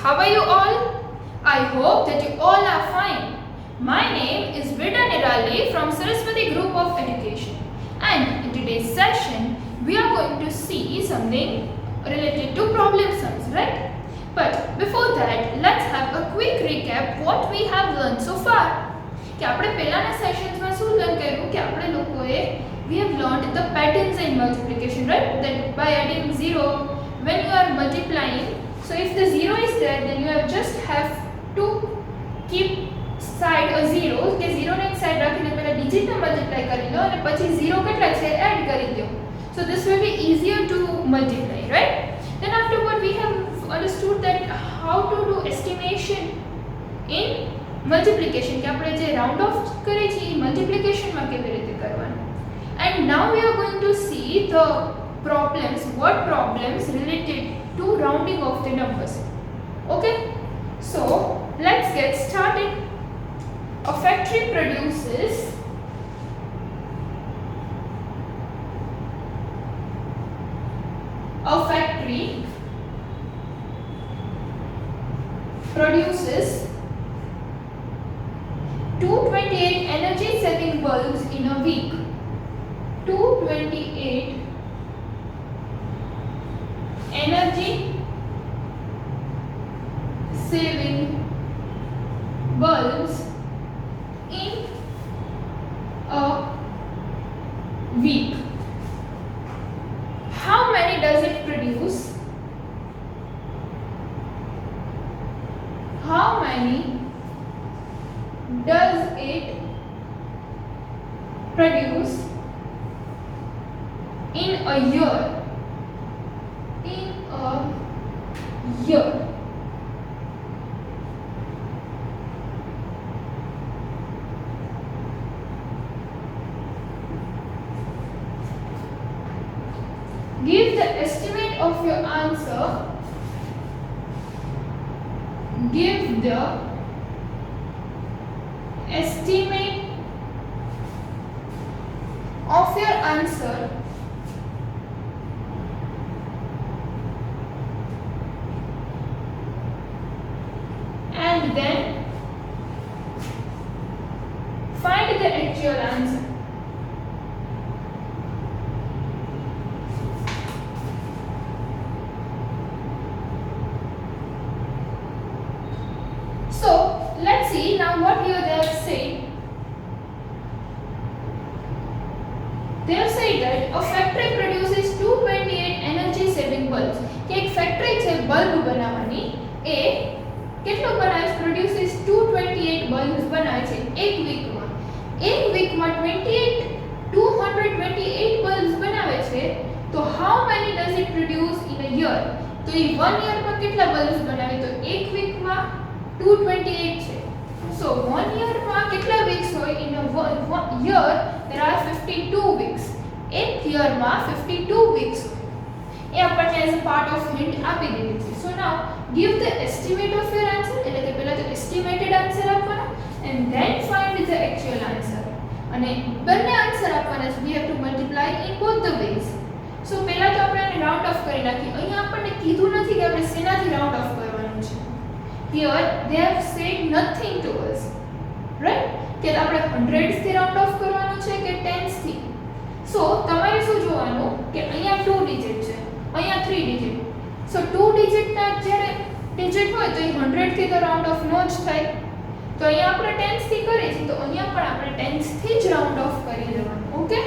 How are you all? I hope that you all are fine. My name is Vrida Nirali from Saraswati Group of Education, and in today's session we are going to see something related to problem sums, right? But before that, let's have a quick recap what we have learned so far. કે આપણે પહેલાના સેશન્સમાં શું learn કર્યું કે આપણે લોકોએ we have learned the patterns in multiplication, right? That by adding 0 when you are multiplying, so if the 0 is there, then you have to keep side a 0 કે 0 ને એક સાઈડ રાખીને પહેલા ડિજિટને મલ્ટીપ્લાય કરી લો અને પછી 0 કેટલા છે એડ કરી દો. So this will be easier to multiply, right? Then afterward we have understood that how to do estimation in multiplication કે આપણે જે રાઉન્ડ ઓફ કરીએ છીએ મલ્ટીપ્લિકેશનમાં કેવી રીતે કરવાનું. And now we are going to see the problems, what problems related to rounding of the numbers. Okay, so let's get started. A factory produces produces 228 energy saving bulbs in a week. 228 energy saving bulbs in a week. How many does it produce? How many does it produce in a year? In a year. Give the estimate of your answer. Give the estimate of your answer and then find the actual answer. So let's see now what here they have said. They have said that a factory produces 228 energy saving bulbs. કે એક factory છે bulb બનાવવાની એ કેટલો બનાવે છે produces 228 bulbs બનાવે છે એક વીકમાં. એક વીકમાં 228 bulbs બનાવે છે. તો how many does it produce in a year? તો એ 1 year માં કેટલા bulbs બનાવે? તો એક વીકમાં 228 છે. So 1 year માં કેટલા weeks હોય? In a year there are 52 weeks. એક year માં 52 weeks હોય. એ આપણને as a part of hint આપી દીધી છે. So now give the estimate of your answer, એટલે કે પહેલા તો estimated answer આપવાનો and then find the actual answer. અને બંને આન્સર આપવાના છે. We have to multiply in both the ways. So પહેલા તો આપણે આને રાઉન્ડ ઓફ કરી નાખીએ. અહીંયા આપણને કીધું નથી કે આપણે શેનાથી રાઉન્ડ ઓફ કરવાનું છે. Here they have said nothing to us, right? કે આપણે hundreds થી રાઉન્ડ ઓફ કરવાનું છે કે tens થી. So તમારે શું જોવાનું કે અહીંયા 2 ડિજિટ છે, અહીંયા 3 ડિજિટ. So 2 ડિજિટના જ્યારે ડિજિટ હોય તો એ 100 થી તો રાઉન્ડ ઓફ નો જ થાય. તો અહીંયા આપણે tens થી કરીએ છીએ તો અહીંયા પણ આપણે tens થી જ રાઉન્ડ ઓફ કરી દેવાનું. Okay,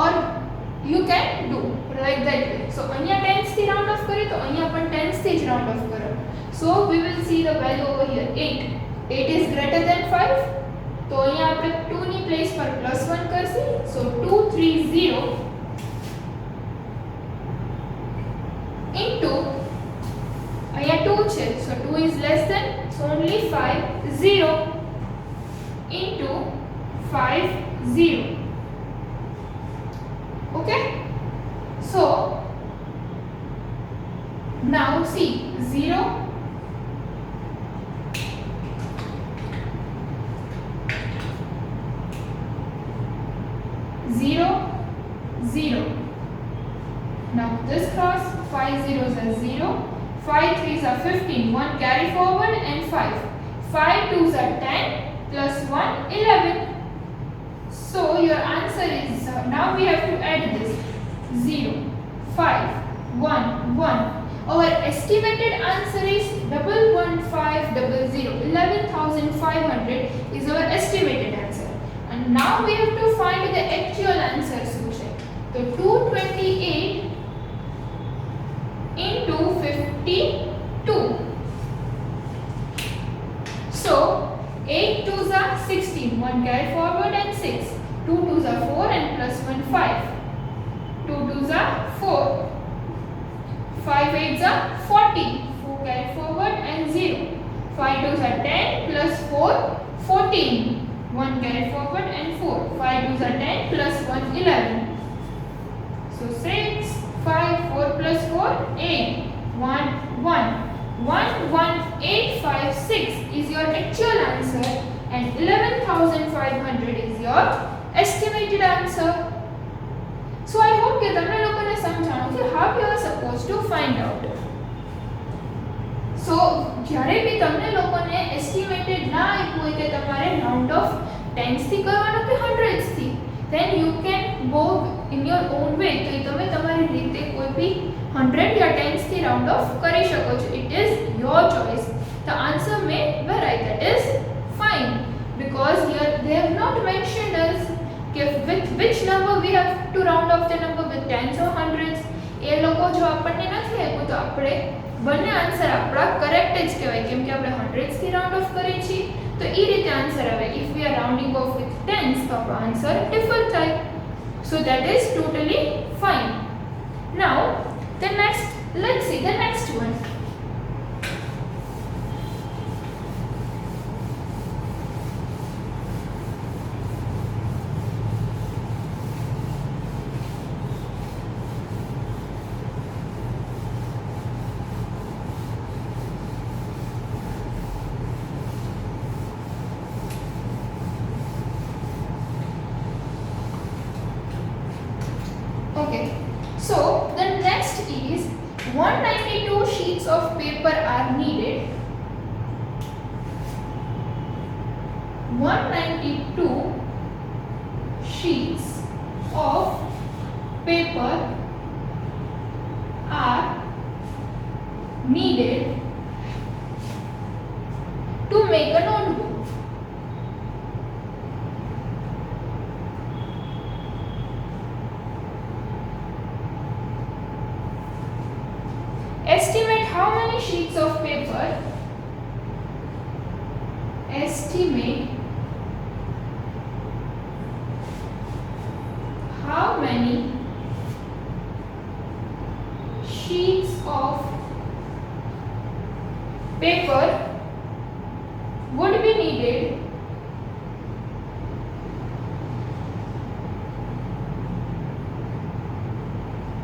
or you can do like that way. So અહીંયા tens થી રાઉન્ડ ઓફ કરીએ તો અહીંયા પણ tens થી જ રાઉન્ડ ઓફ કરો. So we will see the value over here 8. 8 is greater than 5. તો અહીંયા આપણે 2 ની પ્લેસ પર +1 કરશું. So 230 into અહીંયા 2 છે. So 2 is less than, so only 50 into 50. Okay, so now see 0 0, 0. Now this cross 5 zeros are 0, 5 3s are 15, 1 carry forward and 5. 5 2s are 10 plus 1 11. So your answer is, now we have to add this 0, 5, 1, 1. Our estimated answer is 11500. 11,500 is our estimated answer. And now we have to find the actual answer. So 228 into 52. So 8 2s are 16, 1 carry forward and 6. 2 2s are 4 and plus 1 5. 2 2s are 4. 5 8s are 40, 4 carry forward and 0. 5 2s are 10 plus 4 14. 1 carry forward and 4. 5 2s are 10 plus 1 11. So 6, 5, 4 plus 4, 8, 1, 1. 1, 1, 8, 5, 6 is your actual answer and 11,500 is your estimated answer. So I hope કે તમને લોકોને સમજાણો કે how you are supposed to find out. So જ્યારે બી તમને લોકોને estimated ના આપ્યું હોય કે તમારે રાઉન્ડ ઓફ ટેન્સ થી કરવાનો કે હંડ્રેડ્સ થી, then you can go in your own way. તો તમે તમારી રીતે કોઈ બી 100 या 10s થી રાઉન્ડ ઓફ કરી શકો છો. It is your choice. The answer may vary, that is fine, because here they have not mentioned us with which number we have to round off the number, with tens or hundreds. એ લોકો જો આપણને નથી આપ્યું તો આપણે બંને answer આપણા correct જ કહેવાય, કેમ કે આપણે હંડ્રેડ્સ થી રાઉન્ડ ઓફ કરીએ છીએ તો એ રીતે આન્સર આવે. If we are rounding off with tens તો આપણો આન્સર ડિફર થાય. So that is totally fine. Now the next, let's see the next one. Okay, so the next is 192 sheets of paper are needed. 192 sheets of paper are needed to make a notebook. Estimate how many sheets of paper. Estimate how many sheets of paper would be needed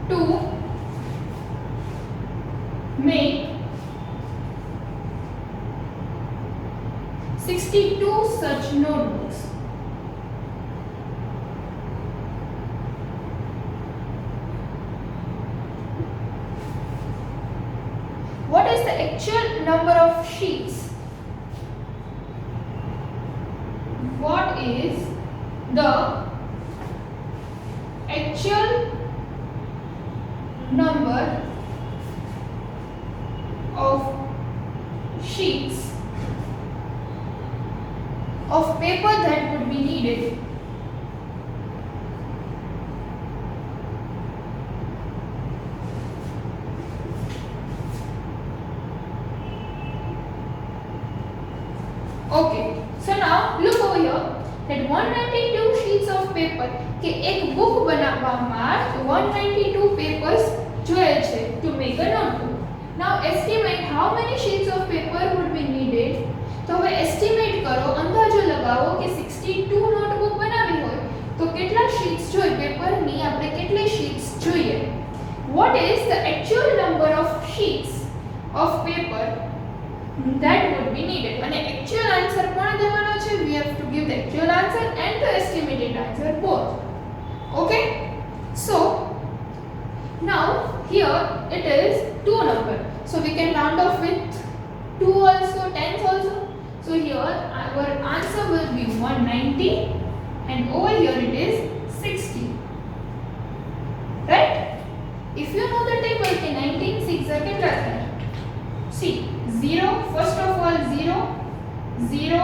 to make 62 such notebooks. What is the actual number of sheets? What is the actual number of sheets of paper that would be needed Okay, so now look over here that 192 sheets of paper કે એક book બનાવવામાં 192 papers જોઈએ છે to make a notebook. Now estimate how many sheets of paper would be needed. તો હવે estimate કરો, અંદાજો લગાવો કે 62 નોટબુક બનાવી હોય તો કેટલા sheets જોઈએ, પેપરની આપણે કેટલી sheets જોઈએ. What is the actual number of sheets of paper that would be needed? અને actual answer કોણ દેવાનો છે? We have to give the actual answer and the estimated answer both. Okay, so now here it is two number. So we can round off with 2 also, tens also. So here our answer will be 190 and over here it is 60. Right? If you know the table कि 19 6 second रहता है. See, 0, first of all 0, 0,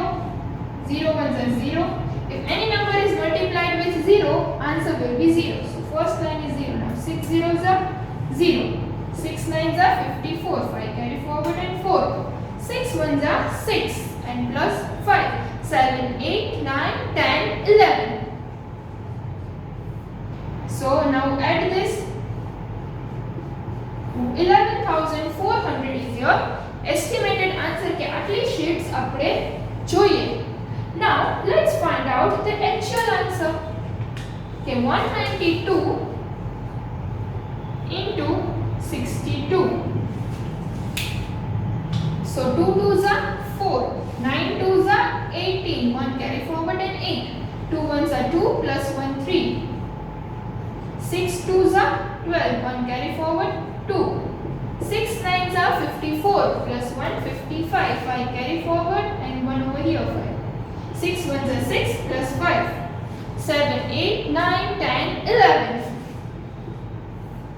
0 ones are 0. If any number is multiplied with 0, answer will be 0. So first line is 0. Now 6 zeros are 0. 6 nines are 54. 5 carry forward and 4. 6 ones are 6 and plus 5. 7, 8, 9, 10, 11. So now add this. 11,400 is your estimated answer के आटली sheets अपने જોઈએ. Now let's find out the actual answer. Okay, 192 into 62. So 2 twos are 4, 9 twos are 18, 1 carry forward and 8. 2 ones are 2 plus 1 3. 6 twos are 12, 1 carry forward 2. 6 nines are 54 plus 1 55, 5 carry forward and 1 over here 5. 6 ones are 6 plus 5. 7, 8, 9, 10, 11.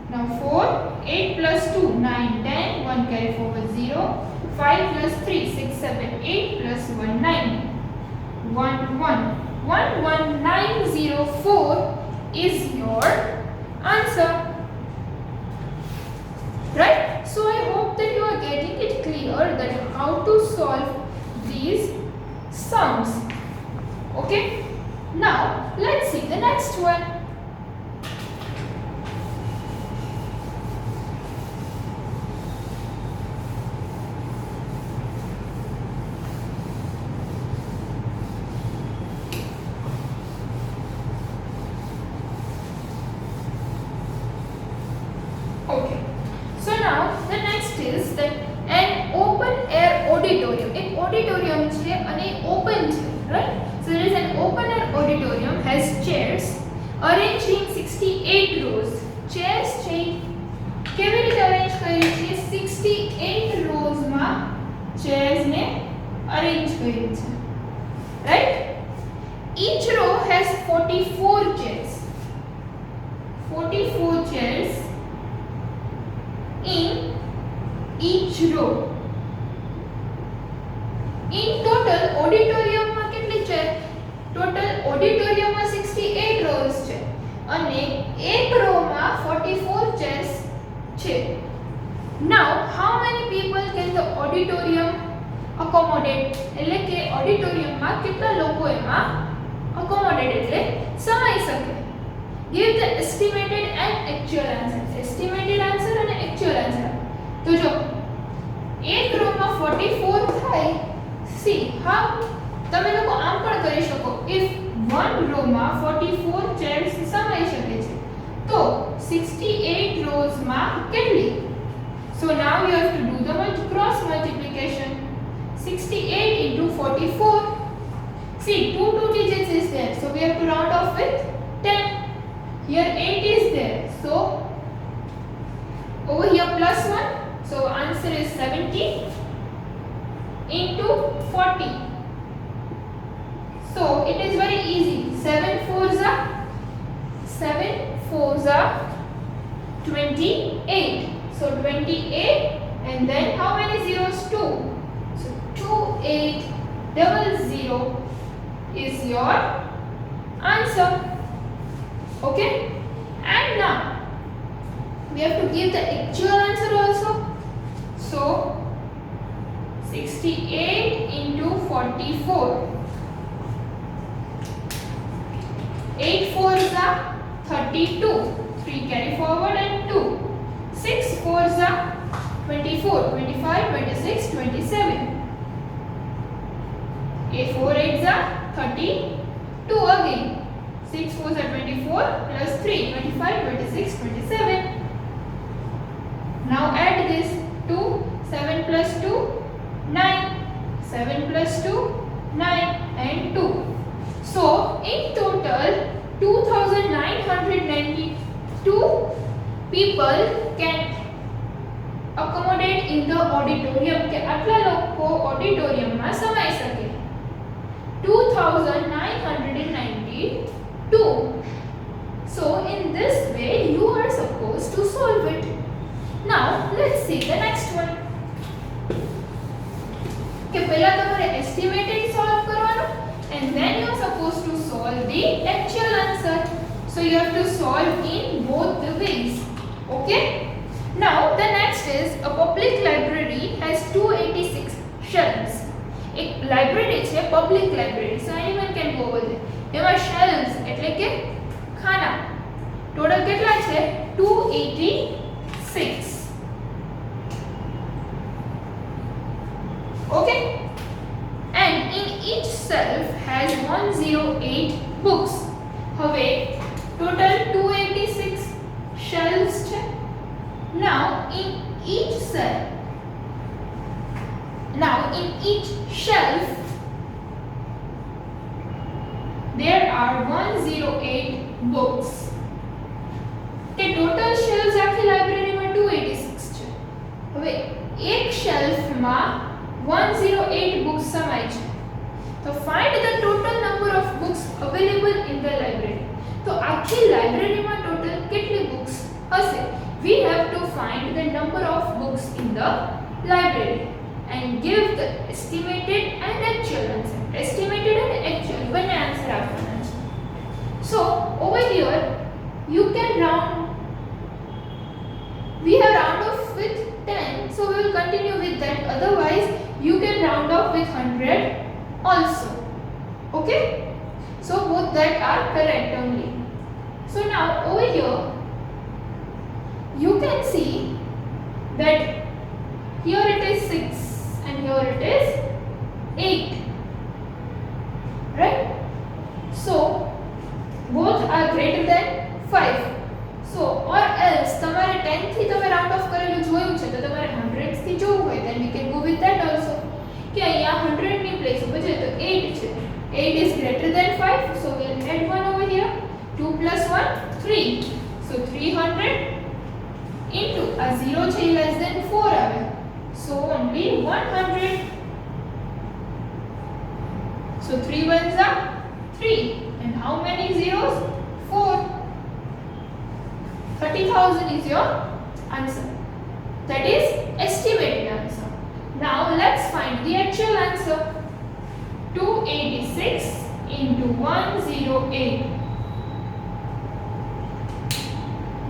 Now 4, 8 plus 2, 9, 10, 1 carry forward 0. 5 plus 3, 6, 7, 8 plus 1, 9. 1, 1. 11904 is your answer. Right? So I hope that you are getting it clear that how to solve these sums. Okay? Now let's see the next one. Okay. So now the next is that an open air auditorium. एक auditorium છે અને open છે, right? So there is an open air auditorium has chairs arranged in 68 rows. Chairs છે કેવી રીતે arrange કરી છે? 68 rows માં chairs ને arrange કરી છે. Right? Each row has 44 chairs. 44 chairs in each row. In total auditorium માં કેટલી છે? Total auditorium માં 68 rows છે અને એક row માં 44 chairs છે. Now how many people can the auditorium accommodate? એટલે કે auditorium માં કેટલા લોકો એમાં accommodate એટલે સમાઈ શકે. Give the estimated and actual answer. Estimated answer and actual answer. तो जो एक रो में 44 થાય, see how તમે લોકો આમ પણ કરી શકો. If one row માં 44 chairs સમાઈ શકે છે તો 68 rows માં કેટલી? So now you have to do the cross multiplication. 68 into 44. See, two digits is there, so we have to round off with 10. Here 8 is there, so over here plus 1, so answer is 70 into 40. So it is very easy. 7 fours are 28. So 28 and then how many zeros? 2. So 2800 is your answer. Okay? And now we have to give the actual answer also. So 68 into 44. 8 fours are 32. 3 carry forward and 2. 6 fours are 24. 25, 26, 27. 4 8s are 32 again. 6 fours are 24 plus 3, 25, 26, 27. Now add this 2, 7 plus 2, 9. 7 plus 2, 9 and 2. So in total 2,992 people can accommodate in the auditorium કે આટલા લોકો ઓડિટોરિયમમાં સમાઈ શકે 2992. So in this way you are supposed to solve it. Now let's see the next one. કે પહેલા તમારે estimated solve કરવાનો and then you are supposed to solve the actual answer. So you have to solve in both the ways. Okay? Now the next is a public library has 286 shelves. એક library છે public library, so anyone can go over there. એમાં shelves એટલે કે ખાના total કેટલા છે 286. Okay, and in each shelf has 108 books. હવે total 286 shelves છે. Now in each shelf there are 108 books. કે total shelves આખી લાઇબ્રેરીમાં 286 છે. હવે એક શેલ્ફમાં 108 books સમાય છે. તો find the total number of books available in the library. તો આખી લાઇબ્રેરીમાં ટોટલ કેટલી books હશે? We have to find the number of books in the library and give the estimated and actual answer. Estimated and actual બંને answer આપવાના છે. So over here you can round. We have round off with 10, so we will continue with that. Otherwise you can round off with 100 also. Okay, so both that are correct only. So now over here you can see that here it is 6 and here it is 8, right? So both are greater than 5. So or else તમારે 10 થી તમે round of કરેલું જોયું છે તો તમારે 100 થી જોવું હોય then we can go with that also. કે અહીંયા 100 ની પ્લેસ ઉપર છે તો 8 છે. 8 is greater than 5, so we'll add 1 over here. 2 plus 1 3, so 300 into a 0 છે less than 4 આવે, so only 100. So 3 ones are 3 and how many zeros? 4. 30,000 is your answer. That is estimated answer. Now let's find the actual answer. 286 into 108.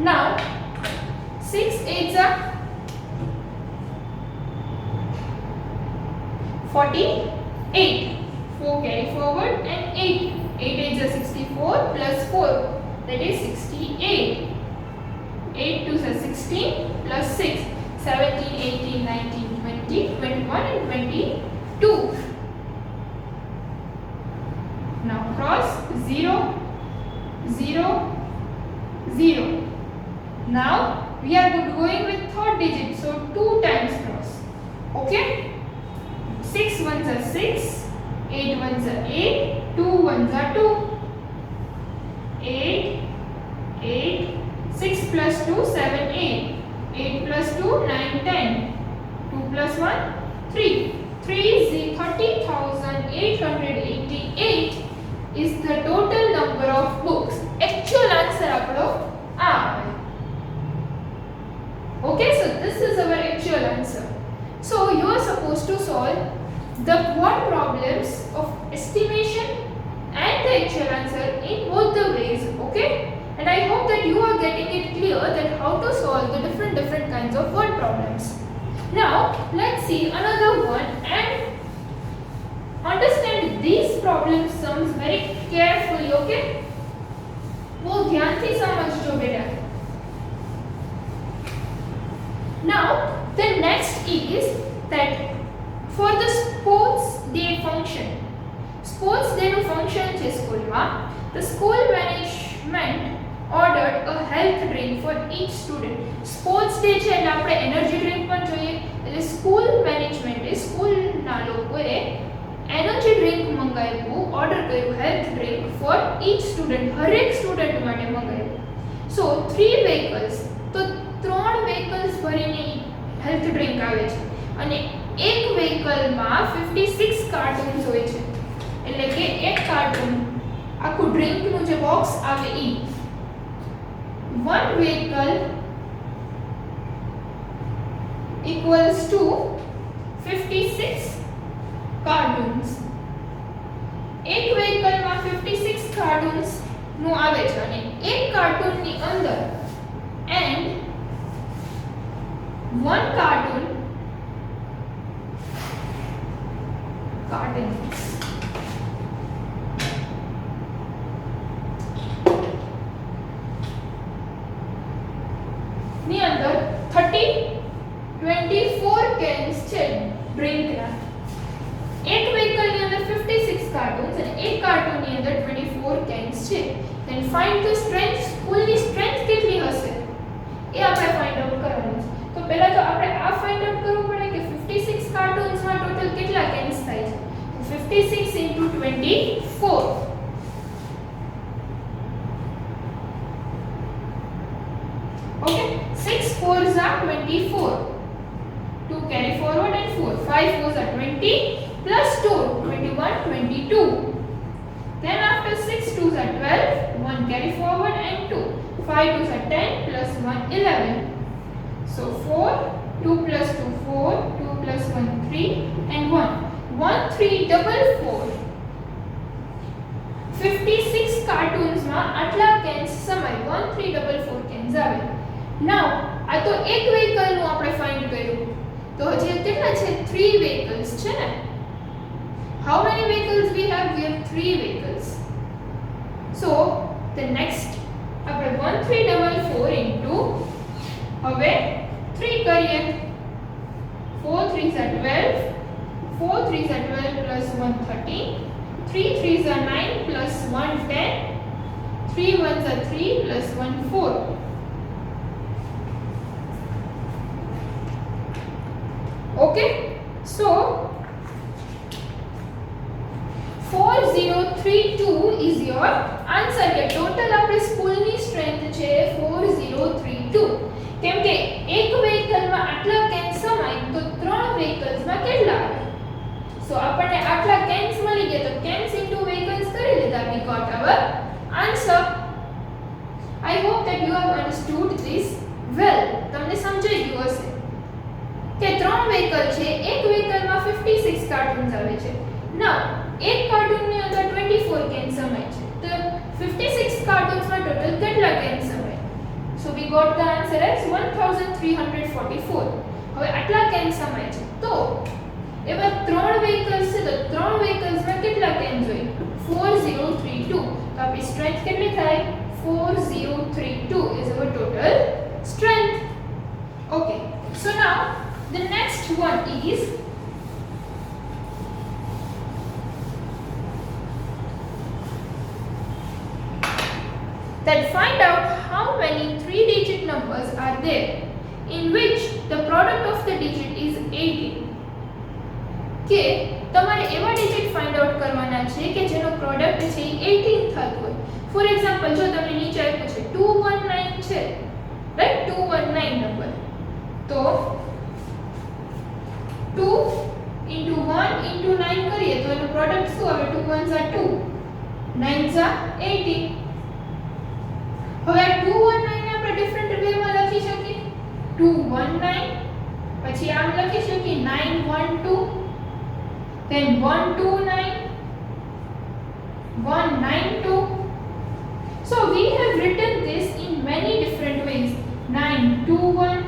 Now 6 8s are 48. 4 carry forward and 8. 8 8s are 64 plus 4, that is 68. 8 2s are 16 plus 6, 17 18 19 20 21 and 22. Now cross 0 0 0. Now we are going with third digit, so 2 times cross. Okay, 6 ones are 6, 8 ones are 8, 2 ones are 2. 8 8, 6 plus 2 7 8, 8 plus 2 9 10, 2 plus 1 3. 3 is 30,888 is the total number of books. Actual answer આપણો આ આવે. Okay, so this is our actual answer. So you are supposed to solve the word problems of estimation and the actual answer in both the ways. Okay, and I hope that you are getting it clear that how to solve the different kinds of word problems. Now let's see another one and understand these problem sums very carefully. Okay, वो ध्यान से समझो बेटा. Now the next is that for the sports day function, sports day નું function છે સ્કૂલમાં, the school management ordered a health drink for each student. Sports day છે એટલે આપણે એનર્જી ડ્રિંક પણ જોઈએ, એટલે સ્કૂલ મેનેજમેન્ટે સ્કૂલના લોકોએ એનર્જી ડ્રિંક મંગાવ્યું, ઓર્ડર કર્યું health drink for each student, હરેક સ્ટુડન્ટ માટે મંગાવ્યું. સો 3 vehicles, તો 3 vehicles ભરીને હેલ્થ ડ્રિંક આવે છે અને એક વ્હીકલમાં 56 કાર્ટૂન્સ હોય છે એટલે કે એક કાર્ટૂન આખું ડ્રિંકનું જે બોક્સ આવે ઈ one vehicle equals to 56 cartoons એક વ્હીકલમાં 56 કાર્ટૂન્સ નું આવે છે અને એક કાર્ટૂનની અંદર and one cartoons ની અંદર 24 કેન્સ છે ડ્રિંકના એક વ્હીકલની અંદર 56 કાર્ટૂન્સ અને એક કાર્ટૂનની અંદર 24 કેન્સ છે then find the strength કુલની સ્ટ્રેન્થ કેટલી હશે એ આપણે ફાઇન્ડ આઉટ કરવાનું છે તો પહેલા તો આપણે આ ફાઇન્ડ આઉટ કરવું પડે કે 56 કાર્ટૂન્સમાં ટોટલ કેટલા કેન્સ થાય છે તો 56 into 24 okay 6 4s are 24 2 carry forward and 4 5 4s are 20 plus 2 21 22 then after 6 2s are 12 1 carry forward and 2 5 2s are 10 plus 1 11 so 4 2 plus 2 4 2 plus 1 3 and 1 1 3 4 4 56 cartoons માં આટલા કેન્સ સમય 1 3 4 4 કેન્સ આવે નાઉ આ તો એક વ્હીકલ નું આપણે ફાઇન્ડ કર્યું તો હજી કેટલા છે 3 vehicles છે ને how many vehicles we have 3 vehicles so the next આપણે 1 3 4 4 into હવે 3 કરીએ 4 3s are 12 4 3s are 12 plus 1 13 3 3s are 9 plus 1 10 3 1s are 3 plus 1 4 okay so 4032 is your answer કે ટોટલ આપણી સ્કૂલની સ્ટ્રેન્થ છે 4032 કેમ કે એક વ્હીકલમાં આટલા કેન્સ સમાય તો ત્રણ વ્હીકલ્સમાં કેટલા આવે સો આપણને આટલા કેન્સ મળી ગયા તો કેન્સ ઇન્ટુ વ્હીકલ્સ કરી લીધા we got our answer I hope that you have understood this well તમને સમજાઈ ગયું હશે કે ત્રણ વ્હીકલ છે એક વ્હીકલમાં 56 કાર્ટૂન્સ આવે છે નાઉ એક કાર્ટૂનની અંદર 24 કેન સમાય છે તો 56 કાર્ટૂન્સમાં ટોટલ કેટલા કેન સમાય so we got the answer as 1344 હવે આટલા કેન સમાય છે તો એવા ત્રણ વ્હીકલ્સ છે તો ત્રણ વ્હીકલ્સમાં કેટલા કેન જોઈએ 4032 તો આપણી સ્ટ્રેન્થ કેટલી થાય 4032 is our total strength okay so now the next one is that find out how many 3-digit numbers are there in which the product of the digit is 18 કે તમારે એવા ડિજિટ ફાઇન્ડ આઉટ કરવાના છે કે જેનો product છે 18 થતો હોય ફોર એક્ઝામ્પલ જો તમને નીચે આપ્યું છે 219 છે રાઈટ 219 નંબર તો 2 into 1 into 9 કરીએ તો એનો પ્રોડક્ટ શું આવે 2 1s are 2 9s are 18 હવે આ 219 ને આપણે ડિફરન્ટ વેમાં લખી શકીએ 219 પછી આમ લખી શકીએ 912 then 129 192 so we have written this in many different ways 921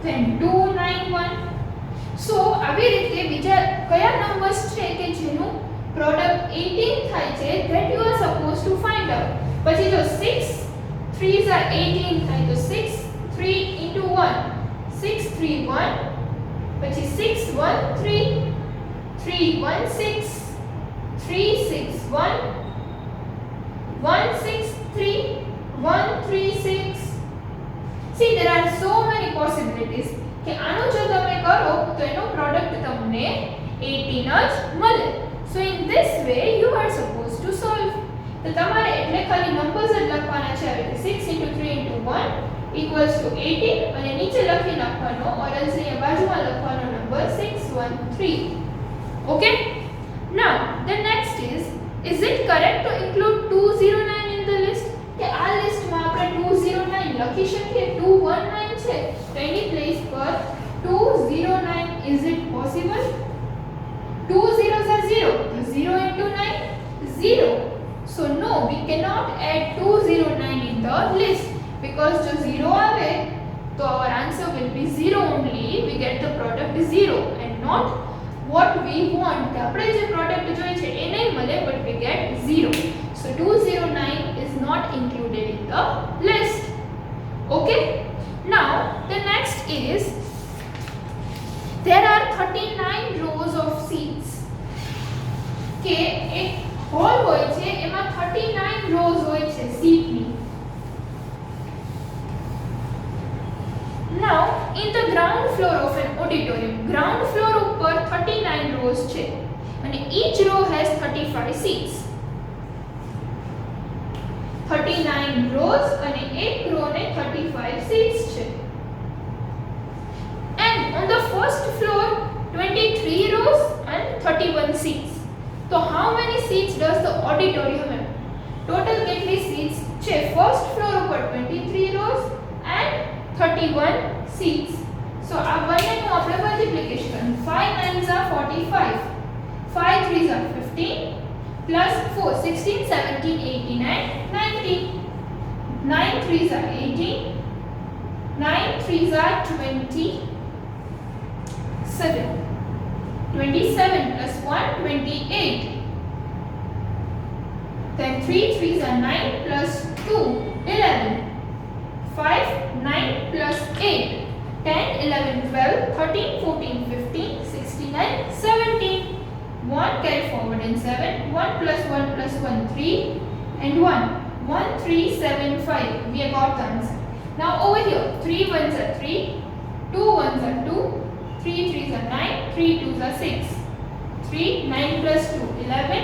then 291 so આવી રીતે બીજા કયા નંબર્સ છે કે જેનું પ્રોડક્ટ 18 થાય છે that you are supposed to find out પછી જો 6 3s are 18 થાય તો 6 3 into 1 631 પછી 613 316 361 163 136 see there are so many possibilities કે આનો જો તમે કરો તો એનો પ્રોડક્ટ તમને 18 જ મળે so in this way you are supposed to solve તો તમારે એટલે ખાલી નંબર્સ જ લખવાના છે હવે 6 into 3 into 1 ઇક્વલ્સ ટુ 18 અને નીચે લખી નાખવાનો ઓર એલ્સ અહીંયા બાજુમાં લખવાનો number 613. Okay, now the next is it correct to include 209 in the list? કે આ લિસ્ટમાં આપણે 209 લખી શકીએ? 219 છે તો એની પ્લેસ પર 209 is it possible? 2 zeros are 0, so 0 into 9 0. So no, we cannot add 209 in the list because जो 0 आवे तो our answer will be 0 only. We get the product 0 and not what we want. આપણે જે product જોઈએ છે એ નહીં મળે but we get 0. So 209 is not included in the list. Okay? Now the next is there are 39 rows of seats. કે એક hall હોય છે એમાં 39 rows હોય છે seatની. Now in the ground floor of an auditorium, ground floor ઉપર 39 rows છે અને each row has 35 seats. 39 rows અને એક row ને 35 seats છે. And on the first floor 23 rows and 31 seats. So how many seats does the auditorium have? Total કેટલી seats છે? First floor ઉપર 23 rows and 31 seats. So આ બંનેનું આપણે multiplication 5 9s are 45, 5 3s are 15 plus 4 16 17 89 90, 9 3s are 18, 9 3s are 27, 27 plus 1 28, then 3 3s are 9 plus 2 11, 5 9 plus 8 10 11 12 13 14 15 16 and 17. 1 carry forward and 7, 1 plus 1 plus 1 3 and 1 1 3 7 5. We have got the answer. Now over here 3 1s are 3, 2 1s are 2, 3 3s are 9, 3 2s are 6, 3 9 plus 2 11,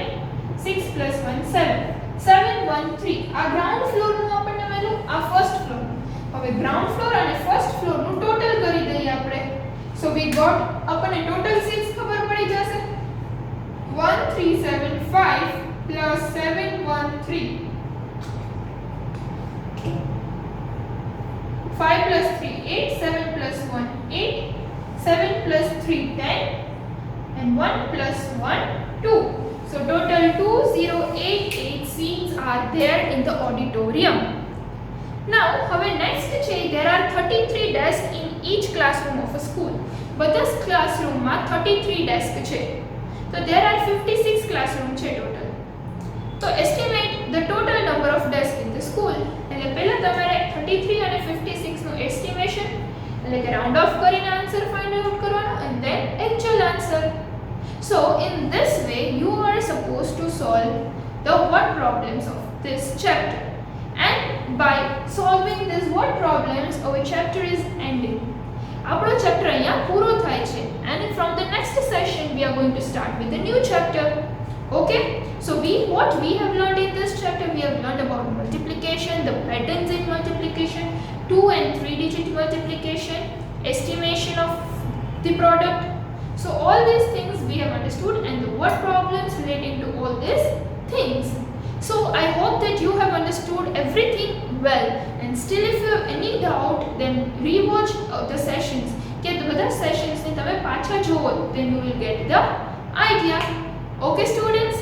6 plus 1 7, 7 1 3. આ ground floor નું આપણને મળ્યું, આ first floor. હવે ground floor અને first floor નું total કરી દઈએ આપણે. સો વી ગોટ આપણને ટોટલ 6 ખબર પડી જશે. 1375 plus 713. 5 plus 3 8, 7 plus 1 8, 7 plus 3 10 and 1 plus 1 2. So total 2088 seats are there in the auditorium. Now હવે next છે there are 33 desks in each classroom of a school. બધા classroom માં 33 desk છે. So there are 56 classroom છે total. So estimate the total number of desks in the school. એટલે પહેલા તમારે 33 અને 56 નું estimation એટલે કે round off કરીને answer find out કરવાનો and then actual answer. So in this way you are supposed to solve the what problems of this chapter. And by solving this what problems our chapter is ending. આપણો chapter અહીંયા પૂરો થાય છે and from the next session we are going to start with the new chapter. Okay, so what we have learned in this chapter, we have learned about multiplication, the patterns in multiplication, 2 and 3 digit multiplication, estimation of the product. So all these things we have understood and the word problems relating to all these things. So I hope that you have understood everything well, and still if you have any doubt then rewatch the sessions. કે બધા sessions ને તમે પાછા જોવો then you will get the idea. Okay students,